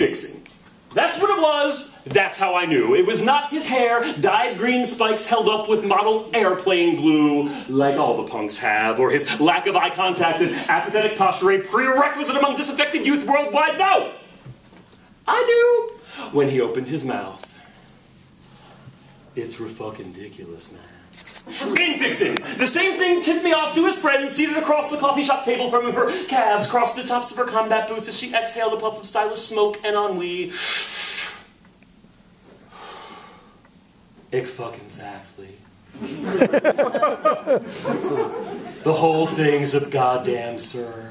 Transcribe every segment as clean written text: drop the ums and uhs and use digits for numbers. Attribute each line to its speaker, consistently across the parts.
Speaker 1: Infixing. That's what it was. That's how I knew. It was not his hair, dyed green spikes held up with model airplane glue, like all the punks have, or his lack of eye contact and apathetic posture, a prerequisite among disaffected youth worldwide. No! I knew when he opened his mouth. It's fucking ridiculous, man. Infixing. The same thing tipped me off to his friend seated across the coffee shop table from him. Her calves crossed the tops of her combat boots as she exhaled a puff of stylish smoke and ennui. Exactly. The whole thing's a goddamn absurd.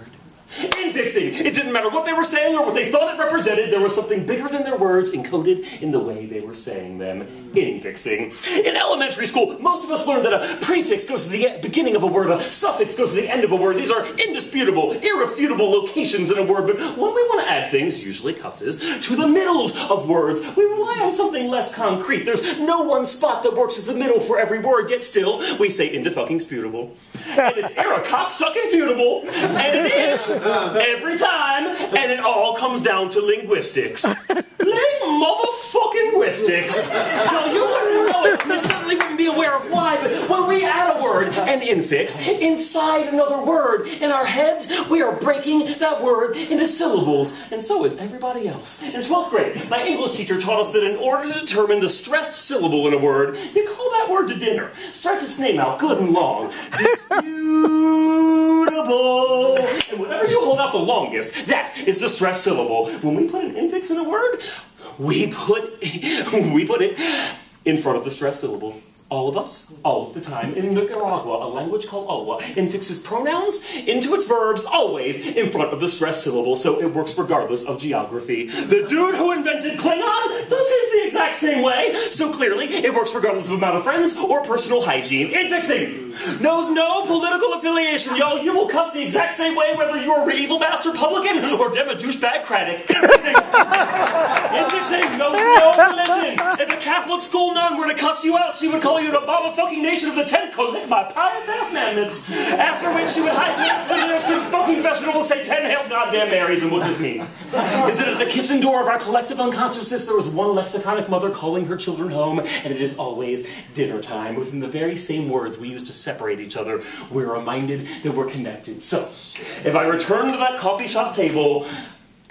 Speaker 1: Infixing. It didn't matter what they were saying or what they thought it represented. There was something bigger than their words encoded in the way they were saying them. Infixing. In elementary school, most of us learned that a prefix goes to the beginning of a word, a suffix goes to the end of a word. These are indisputable, irrefutable locations in a word, but when we want to add things, usually cusses, to the middles of words, we rely on something less concrete. There's no one spot that works as the middle for every word, yet still, we say into-fucking-sputable. And it's era-cock-sucking-futable, and it is every time, and it all comes down to linguistics. Motherfucking-wistics. Now, you wouldn't know it, you certainly wouldn't be aware of why, but when we add a word, an infix, inside another word, in our heads, we are breaking that word into syllables, and so is everybody else. In 12th grade, my English teacher taught us that in order to determine the stressed syllable in a word, you call that word to dinner. Stretch its name out good and long. Disputable. And whenever you hold out the longest, that is the stressed syllable. When we put an infix in a word, we put it in front of the stressed syllable. All of us, all of the time. In Nicaragua, a language called Olwa infixes pronouns into its verbs, always in front of the stressed syllable, so it works regardless of geography. The dude who invented Klingon does his the exact same way, so clearly it works regardless of amount of friends or personal hygiene. Infixing knows no political affiliation, yo. You will cuss the exact same way whether you're a evil bastard Republican or Dema douchebag Craddock. Infixing knows no religion. If a Catholic school nun were to cuss you out, she would call you an Obama fucking nation of the tent, lick my pious ass mandaments. After which she would hightail it to the nearest fucking confessional and say 10 hail goddamn Marys and what this means. Is that at the kitchen door of our collective unconsciousness there was one lexiconic mother calling her children home, and it is always dinner time. Within the very same words we use to separate each other, we're reminded that we're connected. So, if I return to that coffee shop table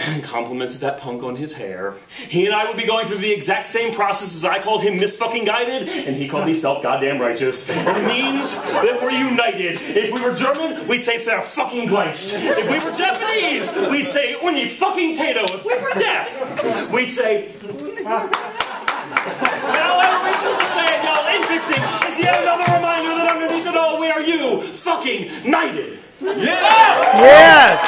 Speaker 1: and complimented that punk on his hair, he and I would be going through the exact same process as I called him misfucking-guided, and he called me self-goddamn-righteous. And it means that we're united. If we were German, we'd say fair-fucking-gleicht. If we were Japanese, we'd say uni-fucking-tato. If we were deaf, we'd say... However we choose to say it, y'all, Infixing is yet another reminder that underneath it all, we are you fucking knighted. Yeah!
Speaker 2: Yes!